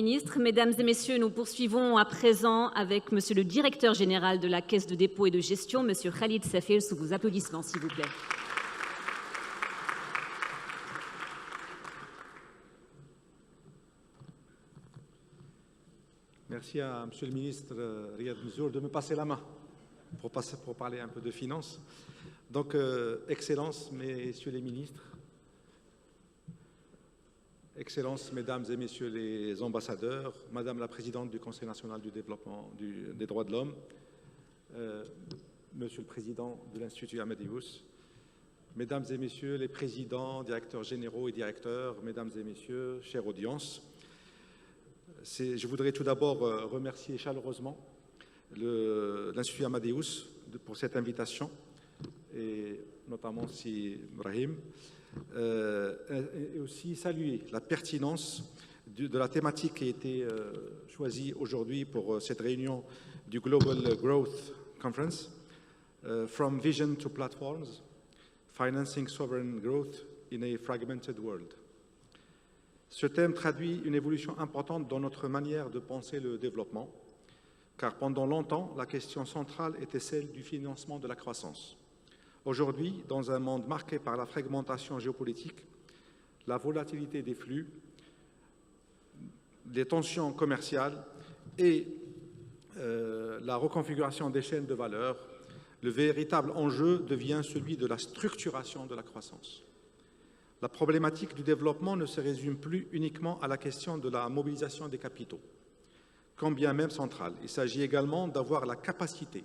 Ministre, Mesdames et Messieurs, nous poursuivons à présent avec Monsieur le Directeur Général de la Caisse de dépôt et de gestion, Monsieur Khalid Safir, sous vos applaudissements, s'il vous plaît. Merci à Monsieur le Ministre Riyad Mansour de me passer la main pour parler un peu de finances. Donc, Excellences, Messieurs les ministres, Excellences, Mesdames et Messieurs les ambassadeurs, Madame la Présidente du Conseil national du développement des droits de l'homme, Monsieur le Président de l'Institut Amadeus, Mesdames et Messieurs les Présidents, Directeurs généraux et Directeurs, Mesdames et Messieurs, chère audience, je voudrais tout d'abord remercier chaleureusement l'Institut Amadeus pour cette invitation, et notamment si Ibrahim, et aussi saluer la pertinence de la thématique qui a été choisie aujourd'hui pour cette réunion du Global Growth Conference, From Vision to Platforms, Financing Sovereign Growth in a Fragmented World. Ce thème traduit une évolution importante dans notre manière de penser le développement, car pendant longtemps, la question centrale était celle du financement de la croissance. Aujourd'hui, dans un monde marqué par la fragmentation géopolitique, la volatilité des flux, les tensions commerciales et la reconfiguration des chaînes de valeur, le véritable enjeu devient celui de la structuration de la croissance. La problématique du développement ne se résume plus uniquement à la question de la mobilisation des capitaux, quand bien même centrale. Il s'agit également d'avoir la capacité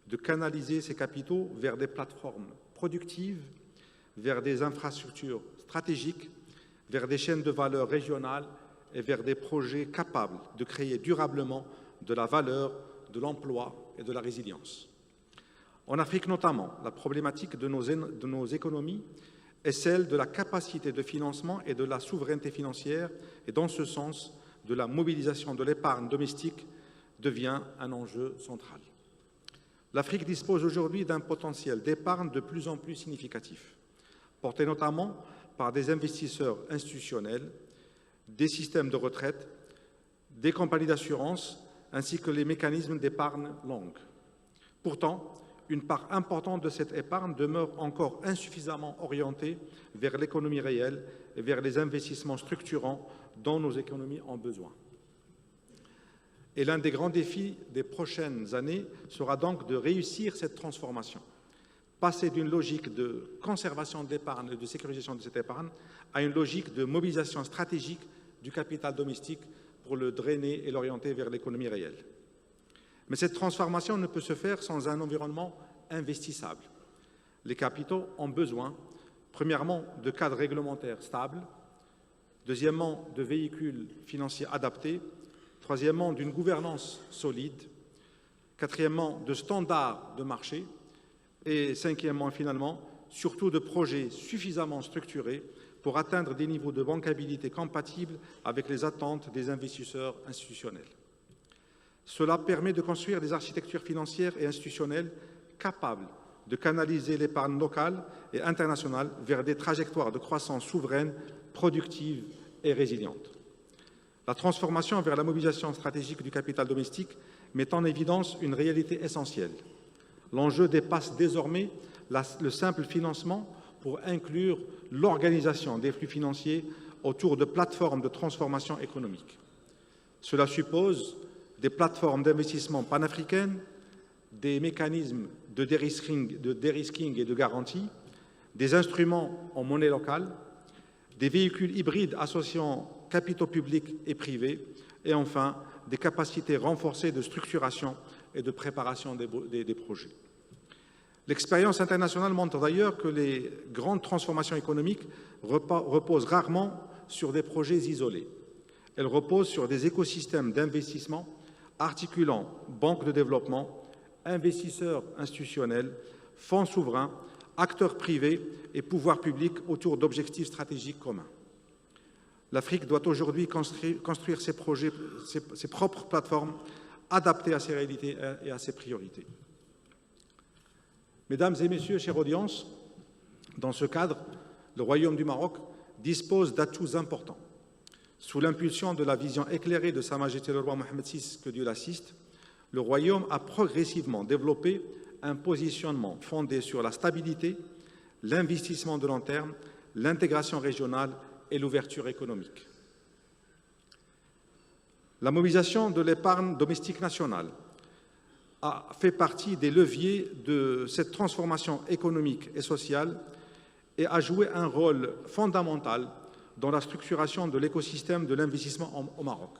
de canaliser ces capitaux vers des plateformes productives, vers des infrastructures stratégiques, vers des chaînes de valeur régionales et vers des projets capables de créer durablement de la valeur, de l'emploi et de la résilience. En Afrique notamment, la problématique de nos économies est celle de la capacité de financement et de la souveraineté financière, et dans ce sens, de la mobilisation de l'épargne domestique devient un enjeu central. L'Afrique dispose aujourd'hui d'un potentiel d'épargne de plus en plus significatif, porté notamment par des investisseurs institutionnels, des systèmes de retraite, des compagnies d'assurance, ainsi que les mécanismes d'épargne longue. Pourtant, une part importante de cette épargne demeure encore insuffisamment orientée vers l'économie réelle et vers les investissements structurants dont nos économies ont besoin. Et l'un des grands défis des prochaines années sera donc de réussir cette transformation, passer d'une logique de conservation de l'épargne et de sécurisation de cette épargne à une logique de mobilisation stratégique du capital domestique pour le drainer et l'orienter vers l'économie réelle. Mais cette transformation ne peut se faire sans un environnement investissable. Les capitaux ont besoin, premièrement, de cadres réglementaires stables, deuxièmement, de véhicules financiers adaptés, troisièmement, d'une gouvernance solide, quatrièmement, de standards de marché et cinquièmement, finalement, surtout de projets suffisamment structurés pour atteindre des niveaux de bancabilité compatibles avec les attentes des investisseurs institutionnels. Cela permet de construire des architectures financières et institutionnelles capables de canaliser l'épargne locale et internationale vers des trajectoires de croissance souveraine, productive et résiliente. La transformation vers la mobilisation stratégique du capital domestique met en évidence une réalité essentielle. L'enjeu dépasse désormais le simple financement pour inclure l'organisation des flux financiers autour de plateformes de transformation économique. Cela suppose des plateformes d'investissement panafricaines, des mécanismes de dérisking et de garantie, des instruments en monnaie locale, des véhicules hybrides associant capitaux publics et privés, et enfin des capacités renforcées de structuration et de préparation des projets. L'expérience internationale montre d'ailleurs que les grandes transformations économiques reposent rarement sur des projets isolés. Elles reposent sur des écosystèmes d'investissement articulant banques de développement, investisseurs institutionnels, fonds souverains, acteurs privés et pouvoirs publics autour d'objectifs stratégiques communs. L'Afrique doit aujourd'hui construire ses propres plateformes adaptées à ses réalités et à ses priorités. Mesdames et Messieurs, chère audience, dans ce cadre, le Royaume du Maroc dispose d'atouts importants. Sous l'impulsion de la vision éclairée de Sa Majesté le roi Mohammed VI, que Dieu l'assiste, le royaume a progressivement développé un positionnement fondé sur la stabilité, l'investissement de long terme, l'intégration régionale et l'ouverture économique. La mobilisation de l'épargne domestique nationale a fait partie des leviers de cette transformation économique et sociale et a joué un rôle fondamental dans la structuration de l'écosystème de l'investissement au Maroc,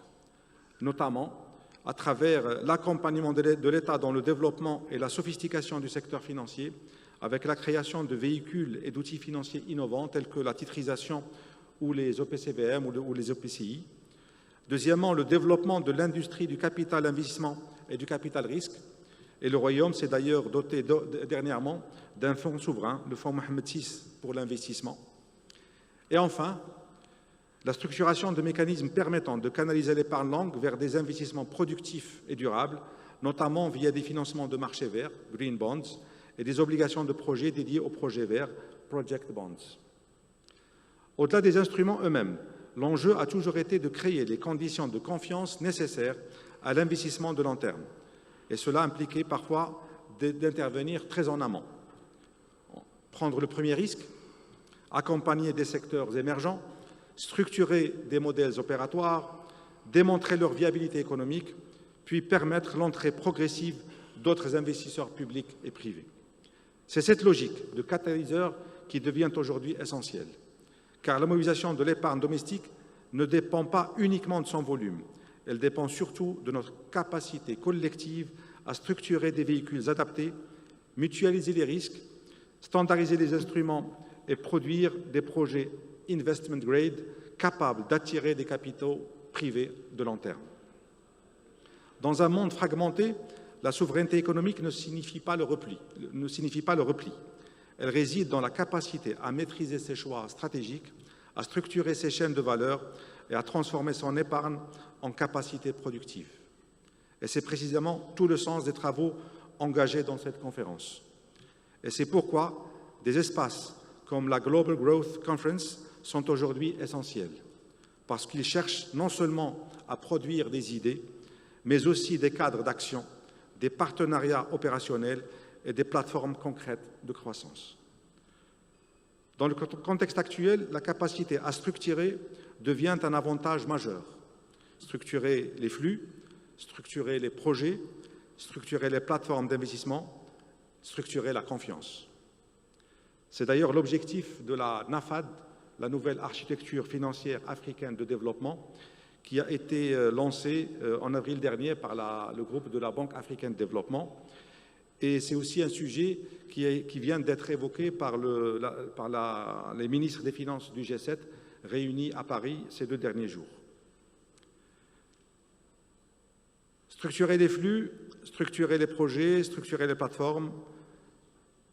notamment à travers l'accompagnement de l'État dans le développement et la sophistication du secteur financier, avec la création de véhicules et d'outils financiers innovants tels que la titrisation ou les OPCVM ou les OPCI. Deuxièmement, le développement de l'industrie du capital investissement et du capital risque. Et le Royaume s'est d'ailleurs doté dernièrement d'un fonds souverain, le fonds Mohammed VI pour l'investissement. Et enfin, la structuration de mécanismes permettant de canaliser l'épargne longue vers des investissements productifs et durables, notamment via des financements de marchés verts, Green Bonds, et des obligations de projets dédiées aux projets verts, Project Bonds. Au-delà des instruments eux-mêmes, l'enjeu a toujours été de créer les conditions de confiance nécessaires à l'investissement de long terme. Et cela impliquait parfois d'intervenir très en amont. Prendre le premier risque, accompagner des secteurs émergents, structurer des modèles opératoires, démontrer leur viabilité économique, puis permettre l'entrée progressive d'autres investisseurs publics et privés. C'est cette logique de catalyseur qui devient aujourd'hui essentielle, car la mobilisation de l'épargne domestique ne dépend pas uniquement de son volume, elle dépend surtout de notre capacité collective à structurer des véhicules adaptés, mutualiser les risques, standardiser les instruments et produire des projets investment grade capables d'attirer des capitaux privés de long terme. Dans un monde fragmenté, la souveraineté économique ne signifie pas le repli. Elle réside dans la capacité à maîtriser ses choix stratégiques, à structurer ses chaînes de valeur et à transformer son épargne en capacité productive. Et c'est précisément tout le sens des travaux engagés dans cette conférence. Et c'est pourquoi des espaces comme la Global Growth Conference sont aujourd'hui essentiels, parce qu'ils cherchent non seulement à produire des idées, mais aussi des cadres d'action, des partenariats opérationnels et des plateformes concrètes de croissance. Dans le contexte actuel, la capacité à structurer devient un avantage majeur. Structurer les flux, structurer les projets, structurer les plateformes d'investissement, structurer la confiance. C'est d'ailleurs l'objectif de la NAFAD, la nouvelle architecture financière africaine de développement, qui a été lancée en avril dernier par le groupe de la Banque africaine de développement. Et c'est aussi un sujet qui vient d'être évoqué par les ministres des Finances du G7 réunis à Paris ces 2 derniers jours. Structurer les flux, structurer les projets, structurer les plateformes,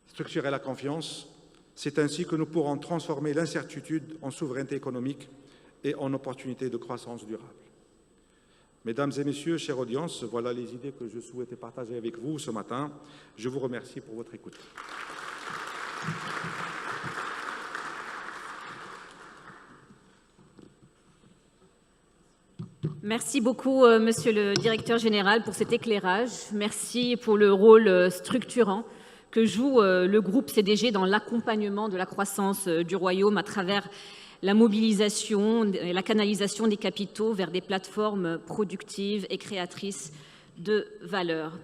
structurer la confiance, c'est ainsi que nous pourrons transformer l'incertitude en souveraineté économique et en opportunité de croissance durable. Mesdames et messieurs, chère audience, voilà les idées que je souhaitais partager avec vous ce matin. Je vous remercie pour votre écoute. Merci beaucoup, Monsieur le Directeur Général, pour cet éclairage. Merci pour le rôle structurant que joue le groupe CDG dans l'accompagnement de la croissance du Royaume à travers la mobilisation et la canalisation des capitaux vers des plateformes productives et créatrices de valeur.